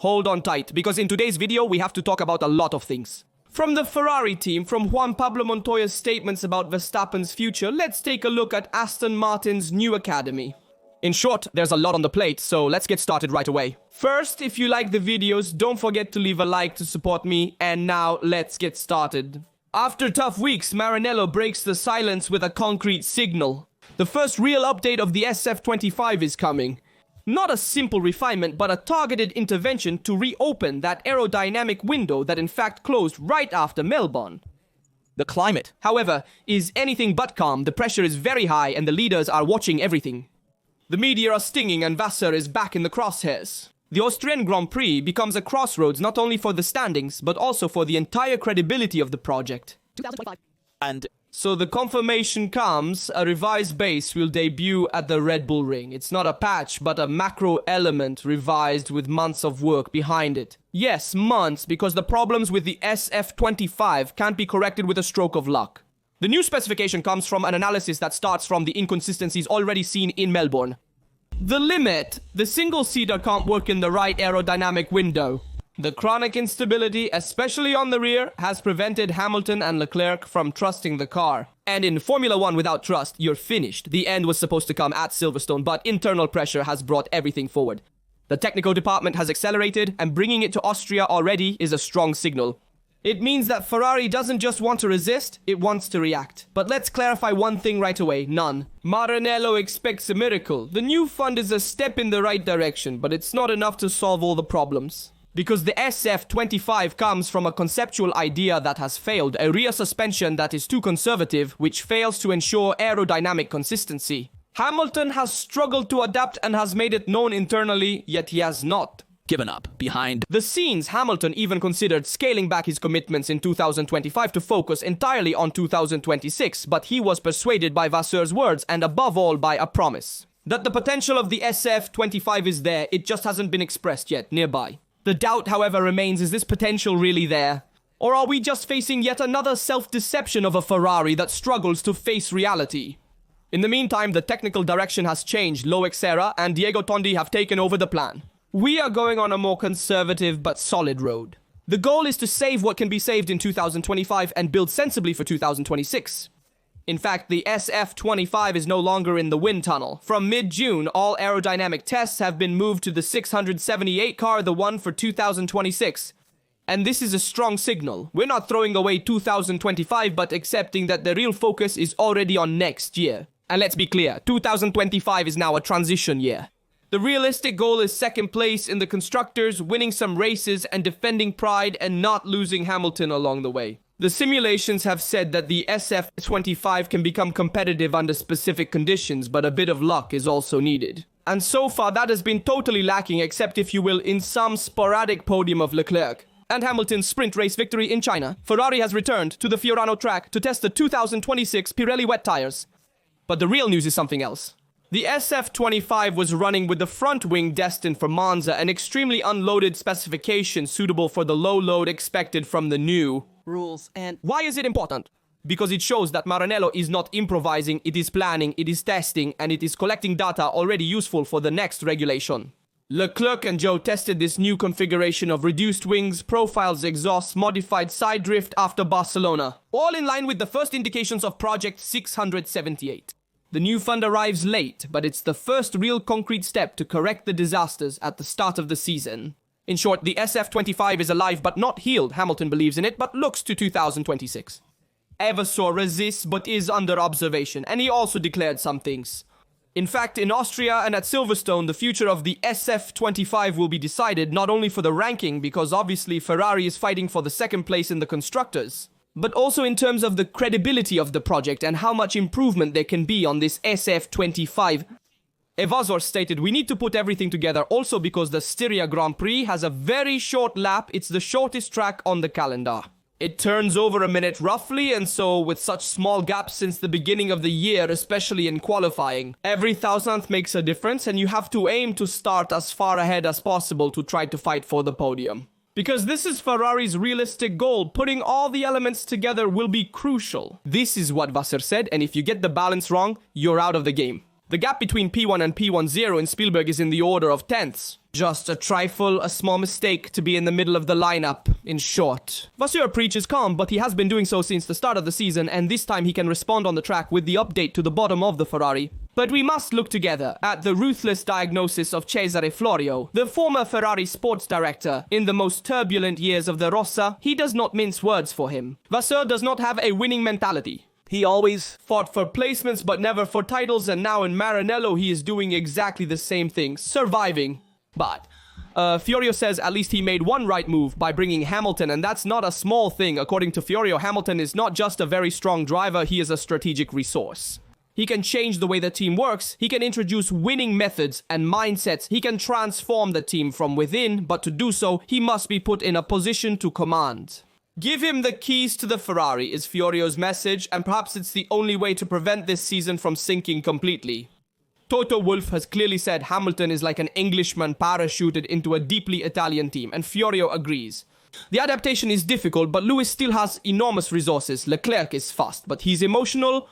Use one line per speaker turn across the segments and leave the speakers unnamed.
Hold on tight, because in today's video we have to talk about a lot of things. From the Ferrari team, from Juan Pablo Montoya's statements about Verstappen's future, let's take a look at Aston Martin's new academy. In short, there's a lot on the plate, so let's get started right away. First, if you like the videos, don't forget to leave a like to support me, and now let's get started. After tough weeks, Maranello breaks the silence with a concrete signal. The first real update of the SF25 is coming. Not a simple refinement, but a targeted intervention to reopen that aerodynamic window that in fact closed right after Melbourne. The climate, however, is anything but calm. The pressure is very high and the leaders are watching everything. The media are stinging and Vassar is back in the crosshairs. The Austrian Grand Prix becomes a crossroads not only for the standings, but also for the entire credibility of the project.
2025. And
so the confirmation comes, a revised base will debut at the Red Bull Ring. It's not a patch, but a macro element revised with months of work behind it. Yes, months, because the problems with the SF25 can't be corrected with a stroke of luck. The new specification comes from an analysis that starts from the inconsistencies already seen in Melbourne. The limit. The single-seater can't work in the right aerodynamic window. The chronic instability, especially on the rear, has prevented Hamilton and Leclerc from trusting the car. And in Formula 1 without trust, you're finished. The end was supposed to come at Silverstone, but internal pressure has brought everything forward. The technical department has accelerated, and bringing it to Austria already is a strong signal. It means that Ferrari doesn't just want to resist, it wants to react. But let's clarify one thing right away, none. Maranello expects a miracle. The new fund is a step in the right direction, but it's not enough to solve all the problems. Because the SF25 comes from a conceptual idea that has failed, a rear suspension that is too conservative, which fails to ensure aerodynamic consistency. Hamilton has struggled to adapt and has made it known internally, yet he has not
given up behind
the scenes. Hamilton even considered scaling back his commitments in 2025 to focus entirely on 2026, but he was persuaded by Vassar's words and above all by a promise that the potential of the SF25 is there, it just hasn't been expressed yet nearby. The doubt, however, remains, is this potential really there? Or are we just facing yet another self-deception of a Ferrari that struggles to face reality? In the meantime, the technical direction has changed. Loic Serra and Diego Tondi have taken over the plan. We are going on a more conservative but solid road. The goal is to save what can be saved in 2025 and build sensibly for 2026. In fact, the SF25 is no longer in the wind tunnel. From mid-June, all aerodynamic tests have been moved to the 678 car, the one for 2026. And this is a strong signal. We're not throwing away 2025, but accepting that the real focus is already on next year. And let's be clear, 2025 is now a transition year. The realistic goal is second place in the constructors, winning some races and defending pride and not losing Hamilton along the way. The simulations have said that the SF25 can become competitive under specific conditions, but a bit of luck is also needed. And so far that has been totally lacking, except, if you will, in some sporadic podium of Leclerc and Hamilton's sprint race victory in China. Ferrari has returned to the Fiorano track to test the 2026 Pirelli wet tires. But the real news is something else. The SF25 was running with the front wing destined for Monza, an extremely unloaded specification suitable for the low load expected from the new
rules. And
why is it important? Because it shows that Maranello is not improvising, it is planning, it is testing, and it is collecting data already useful for the next regulation. Leclerc and Zhou tested this new configuration of reduced wings, profiles, exhausts, modified side drift after Barcelona, all in line with the first indications of Project 678. The new fund arrives late, but it's the first real concrete step to correct the disasters at the start of the season. In short, the SF25 is alive but not healed. Hamilton believes in it, but looks to 2026. Eversaw resists but is under observation, and he also declared some things. In fact, in Austria and at Silverstone, the future of the SF25 will be decided not only for the ranking, because obviously Ferrari is fighting for the second place in the constructors, but also in terms of the credibility of the project and how much improvement there can be on this SF25. Evazor stated, we need to put everything together, also because the Styria Grand Prix has a very short lap. It's the shortest track on the calendar. It turns over a minute roughly, and so with such small gaps since the beginning of the year, especially in qualifying, every thousandth makes a difference, and you have to aim to start as far ahead as possible to try to fight for the podium. Because this is Ferrari's realistic goal. Putting all the elements together will be crucial. This is what Vassar said, and if you get the balance wrong, you're out of the game. The gap between P1 and P10 in Spielberg is in the order of tenths. Just a trifle, a small mistake to be in the middle of the lineup, in short. Vasseur preaches calm, but he has been doing so since the start of the season, and this time he can respond on the track with the update to the bottom of the Ferrari. But we must look together at the ruthless diagnosis of Cesare Florio, the former Ferrari sports director. In the most turbulent years of the Rossa, he does not mince words for him. Vasseur does not have a winning mentality.
He always
Fought for placements but never for titles, and now in Maranello he is doing exactly the same thing, surviving. But Fiorio says at least he made one right move by bringing Hamilton, and that's not a small thing. According to Fiorio, Hamilton is not just a very strong driver, he is a strategic resource. He can change the way the team works, he can introduce winning methods and mindsets, he can transform the team from within, but to do so, he must be put in a position to command. Give him the keys to the Ferrari is Fiorio's message, and perhaps it's the only way to prevent this season from sinking completely. Toto Wolff has clearly said Hamilton is like an Englishman parachuted into a deeply Italian team, and Fiorio agrees. The adaptation is difficult, but Lewis still has enormous resources. Leclerc is fast, but he's emotional.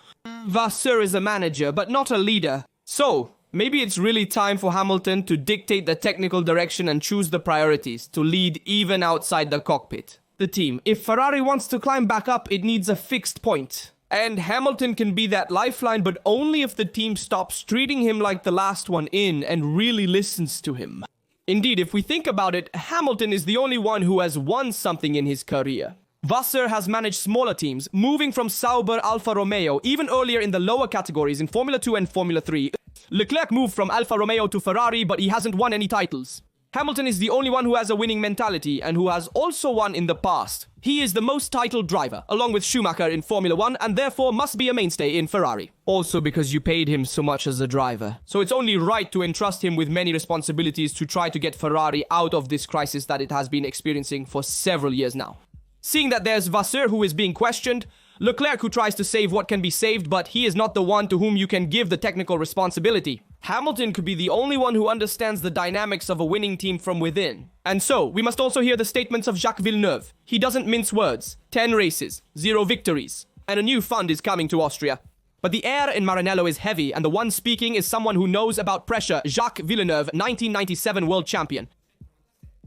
Vasseur is a manager, but not a leader. So, maybe it's really time for Hamilton to dictate the technical direction and choose the priorities, to lead even outside the cockpit. The team. If Ferrari wants to climb back up, it needs a fixed point. And Hamilton can be that lifeline, but only if the team stops treating him like the last one in and really listens to him. Indeed, if we think about it, Hamilton is the only one who has won something in his career. Vasseur has managed smaller teams, moving from Sauber, Alfa Romeo, even earlier in the lower categories in Formula 2 and Formula 3. Leclerc moved from Alfa Romeo to Ferrari, but he hasn't won any titles. Hamilton is the only one who has a winning mentality and who has also won in the past. He is the most titled driver, along with Schumacher in Formula 1, and therefore must be a mainstay in Ferrari. Also because you paid him so much as a driver. So it's only right to entrust him with many responsibilities to try to get Ferrari out of this crisis that it has been experiencing for several years now. Seeing that there's Vasseur who is being questioned, Leclerc who tries to save what can be saved, but he is not the one to whom you can give the technical responsibility. Hamilton could be the only one who understands the dynamics of a winning team from within. And so, we must also hear the statements of Jacques Villeneuve. He doesn't mince words. 10 races, 0 victories, and a new fund is coming to Austria. But the air in Maranello is heavy, and the one speaking is someone who knows about pressure, Jacques Villeneuve, 1997 world champion.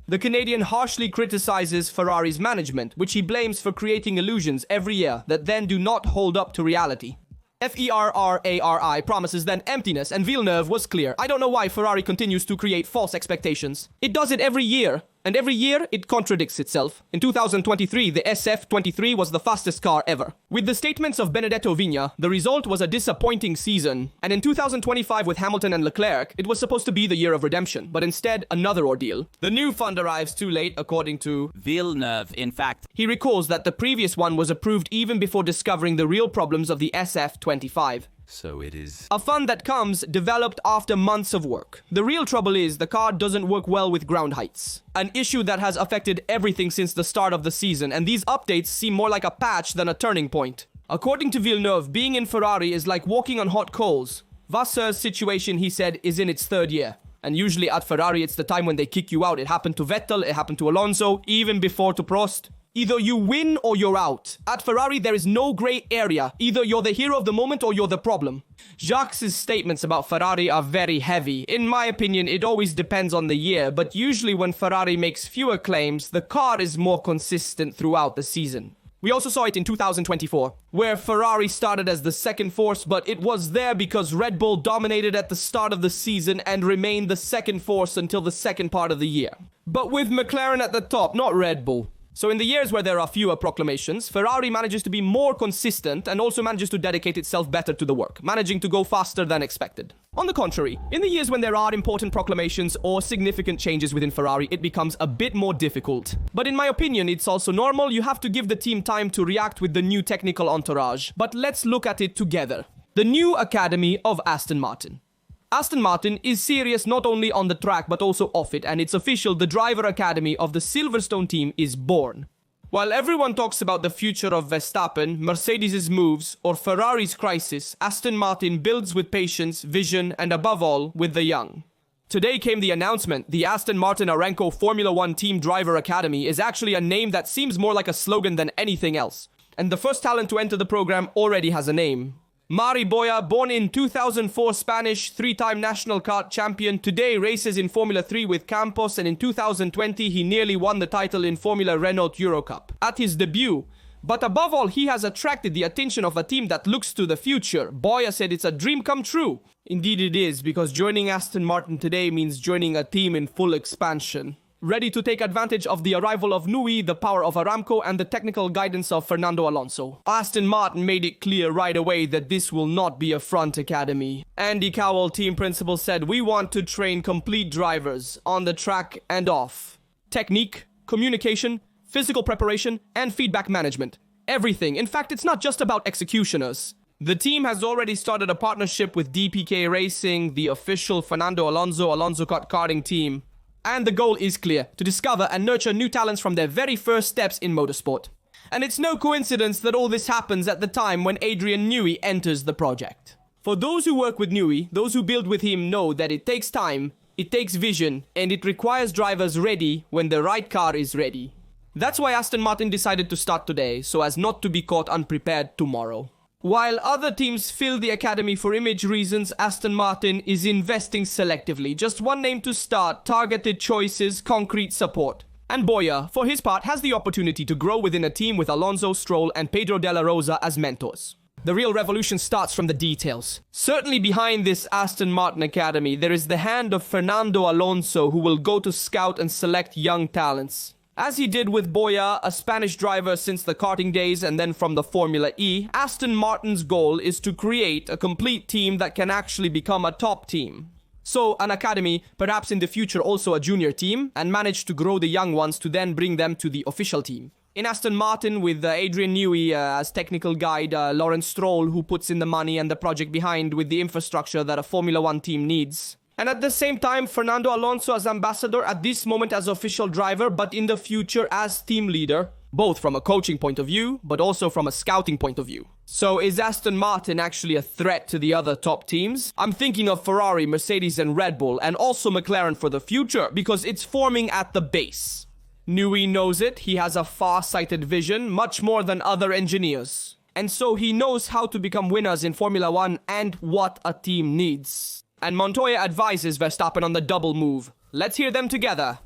The Canadian harshly criticizes Ferrari's management, which he blames for creating illusions every year that then do not hold up to reality. Ferrari promises then emptiness, and Villeneuve was clear. I don't know why Ferrari continues to create false expectations. It does it every year, and every year it contradicts itself. In 2023, the SF23 was the fastest car ever. With the statements of Benedetto Vigna, the result was a disappointing season. And in 2025 with Hamilton and Leclerc, it was supposed to be the year of redemption, but instead another ordeal. The new fund arrives too late, according to
Villeneuve, in fact.
He recalls that the previous one was approved even before discovering the real problems of the SF25.
So it is
A fund that comes developed after months of work. The real trouble is the car doesn't work well with ground heights. An issue that has affected everything since the start of the season, and these updates seem more like a patch than a turning point. According to Villeneuve, being in Ferrari is like walking on hot coals. Vasseur's situation, he said, is in its third year. And usually at Ferrari, it's the time when they kick you out. It happened to Vettel, it happened to Alonso, even before to Prost. Either you win or you're out. At Ferrari, there is no grey area. Either you're the hero of the moment or you're the problem. Jacques' statements about Ferrari are very heavy. In my opinion, it always depends on the year, but usually when Ferrari makes fewer claims, the car is more consistent throughout the season. We also saw it in 2024, where Ferrari started as the second force, but it was there because Red Bull dominated at the start of the season and remained the second force until the second part of the year. But with McLaren at the top, not Red Bull. So in the years where there are fewer proclamations, Ferrari manages to be more consistent and also manages to dedicate itself better to the work, managing to go faster than expected. On the contrary, in the years when there are important proclamations or significant changes within Ferrari, it becomes a bit more difficult. But in my opinion, it's also normal. You have to give the team time to react with the new technical entourage. But let's look at it together. The new academy of Aston Martin. Aston Martin is serious not only on the track but also off it, and it's official, the driver academy of the Silverstone team is born. While everyone talks about the future of Verstappen, Mercedes' moves, or Ferrari's crisis, Aston Martin builds with patience, vision, and above all, with the young. Today came the announcement, the Aston Martin Aramco Formula 1 Team Driver Academy is actually a name that seems more like a slogan than anything else. And the first talent to enter the program already has a name. Mari Boya, born in 2004, Spanish, three-time national kart champion, today races in Formula 3 with Campos, and in 2020 he nearly won the title in Formula Renault Eurocup at his debut. But above all, he has attracted the attention of a team that looks to the future. Boya said it's a dream come true. Indeed it is, because joining Aston Martin today means joining a team in full expansion, ready to take advantage of the arrival of Nui, the power of Aramco, and the technical guidance of Fernando Alonso. Aston Martin made it clear right away that this will not be a front academy. Andy Cowell, team principal, said, "We want to train complete drivers on the track and off. Technique, communication, physical preparation, and feedback management. Everything. In fact, it's not just about executioners." The team has already started a partnership with DPK Racing, the official Fernando Alonso Kart karting team. And the goal is clear, to discover and nurture new talents from their very first steps in motorsport. And it's no coincidence that all this happens at the time when Adrian Newey enters the project. For those who work with Newey, those who build with him know that it takes time, it takes vision, and it requires drivers ready when the right car is ready. That's why Aston Martin decided to start today, so as not to be caught unprepared tomorrow. While other teams fill the academy for image reasons, Aston Martin is investing selectively. Just one name to start, targeted choices, concrete support. And Boya, for his part, has the opportunity to grow within a team with Alonso, Stroll, and Pedro de la Rosa as mentors. The real revolution starts from the details. Certainly behind this Aston Martin academy, there is the hand of Fernando Alonso, who will go to scout and select young talents. As he did with Boya, a Spanish driver since the karting days and then from the Formula E, Aston Martin's goal is to create a complete team that can actually become a top team. So an academy, perhaps in the future also a junior team, and manage to grow the young ones to then bring them to the official team. In Aston Martin, with Adrian Newey as technical guide, Lawrence Stroll, who puts in the money and the project behind with the infrastructure that a Formula 1 team needs. And at the same time, Fernando Alonso as ambassador, at this moment as official driver, but in the future as team leader, both from a coaching point of view, but also from a scouting point of view. So is Aston Martin actually a threat to the other top teams? I'm thinking of Ferrari, Mercedes and Red Bull, and also McLaren for the future, because it's forming at the base. Newey knows it, he has a far-sighted vision, much more than other engineers. And so he knows how to become winners in Formula 1 and what a team needs. And Montoya advises Verstappen on the double move. Let's hear them together.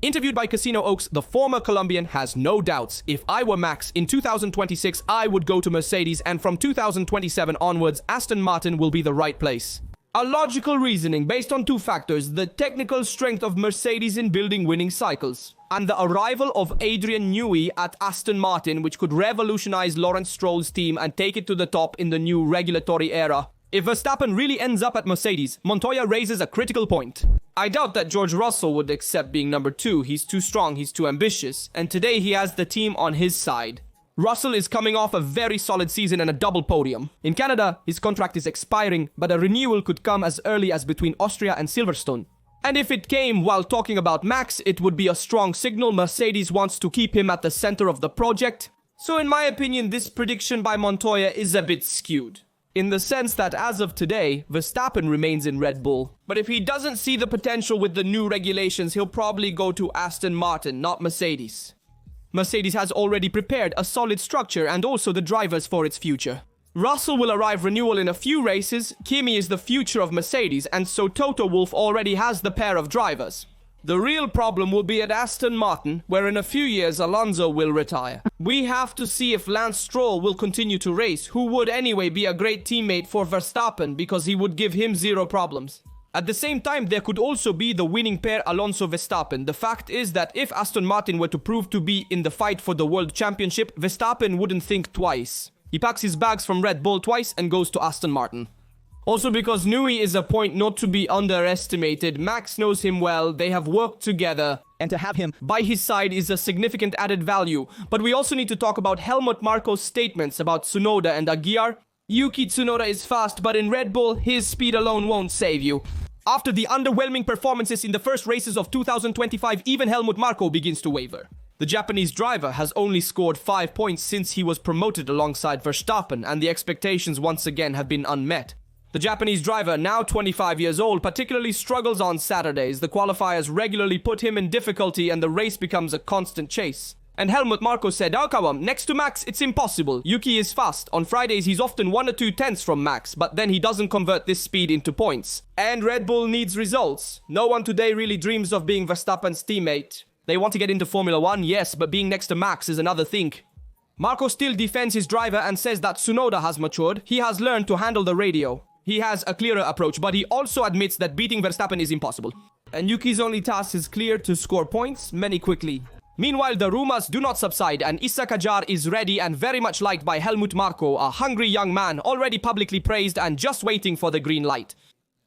Interviewed by Casino Oaks, the former Colombian has no doubts. If I were Max, in 2026 I would go to Mercedes, and from 2027 onwards, Aston Martin will be the right place. A logical reasoning based on two factors: the technical strength of Mercedes in building winning cycles, and the arrival of Adrian Newey at Aston Martin, which could revolutionize Lawrence Stroll's team and take it to the top in the new regulatory era. If Verstappen really ends up at Mercedes, Montoya raises a critical point. I doubt that George Russell would accept being number 2. He's too strong, he's too ambitious, and today he has the team on his side. Russell is coming off a very solid season and a double podium. In Canada, his contract is expiring, but a renewal could come as early as between Austria and Silverstone. And if it came while talking about Max, it would be a strong signal Mercedes wants to keep him at the center of the project. So in my opinion, this prediction by Montoya is a bit skewed, in the sense that as of today, Verstappen remains in Red Bull. But if he doesn't see the potential with the new regulations, he'll probably go to Aston Martin, not Mercedes. Mercedes has already prepared a solid structure and also the drivers for its future. Russell will arrive renewal in a few races, Kimi is the future of Mercedes, and so Toto Wolff already has the pair of drivers. The real problem will be at Aston Martin, where in a few years Alonso will retire. We have to see if Lance Stroll will continue to race, who would anyway be a great teammate for Verstappen because he would give him zero problems. At the same time, there could also be the winning pair Alonso-Verstappen. The fact is that if Aston Martin were to prove to be in the fight for the World Championship, Verstappen wouldn't think twice. He packs his bags from Red Bull twice and goes to Aston Martin. Also because Newey is a point not to be underestimated. Max knows him well, they have worked together, and to have him by his side is a significant added value. But we also need to talk about Helmut Marko's statements about Tsunoda and Aguiar. Yuki Tsunoda is fast, but in Red Bull, his speed alone won't save you. After the underwhelming performances in the first races of 2025, even Helmut Marko begins to waver. The Japanese driver has only scored 5 points since he was promoted alongside Verstappen, and the expectations once again have been unmet. The Japanese driver, now 25 years old, particularly struggles on Saturdays. The qualifiers regularly put him in difficulty and the race becomes a constant chase. And Helmut Marko said, "Oh, come on, next to Max, it's impossible. Yuki is fast. On Fridays, he's often 1 or 2 tenths from Max, but then he doesn't convert this speed into points. And Red Bull needs results. No one today really dreams of being Verstappen's teammate. They want to get into Formula 1, yes, but being next to Max is another thing." Marko still defends his driver and says that Tsunoda has matured. He has learned to handle the radio. He has a clearer approach, but he also admits that beating Verstappen is impossible. And Yuki's only task is clear: to score points, many quickly. Meanwhile, the rumors do not subside, and Issa Kajar is ready and very much liked by Helmut Marko, a hungry young man already publicly praised and just waiting for the green light.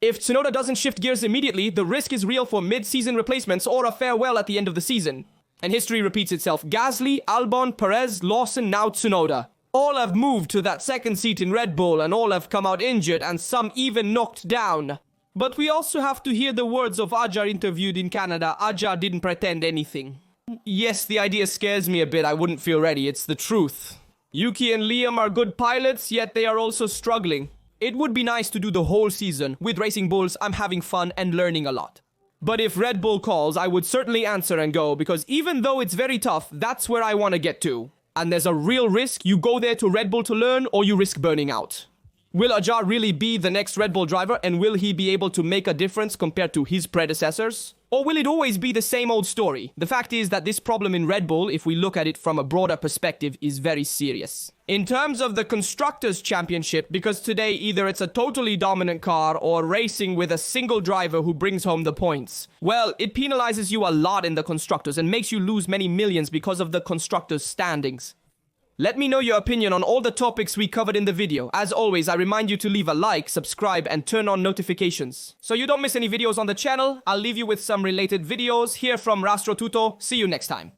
If Tsunoda doesn't shift gears immediately, the risk is real for mid-season replacements or a farewell at the end of the season. And history repeats itself. Gasly, Albon, Perez, Lawson, now Tsunoda. All have moved to that second seat in Red Bull, and all have come out injured, and some even knocked down. But we also have to hear the words of Ajar interviewed in Canada. Ajar didn't pretend anything. Yes, the idea scares me a bit. I wouldn't feel ready. It's the truth. Yuki and Liam are good pilots, yet they are also struggling. It would be nice to do the whole season. With Racing Bulls, I'm having fun and learning a lot. But if Red Bull calls, I would certainly answer and go, because even though it's very tough, that's where I want to get to. And there's a real risk. You go there to Red Bull to learn, or you risk burning out. Will Ajar really be the next Red Bull driver, and will he be able to make a difference compared to his predecessors? Or will it always be the same old story? The fact is that this problem in Red Bull, if we look at it from a broader perspective, is very serious. In terms of the Constructors' Championship, because today either it's a totally dominant car or racing with a single driver who brings home the points. Well, it penalizes you a lot in the Constructors and makes you lose many millions because of the Constructors' standings. Let me know your opinion on all the topics we covered in the video. As always, I remind you to leave a like, subscribe, and turn on notifications, so you don't miss any videos on the channel. I'll leave you with some related videos here from Rastro Tuto. See you next time.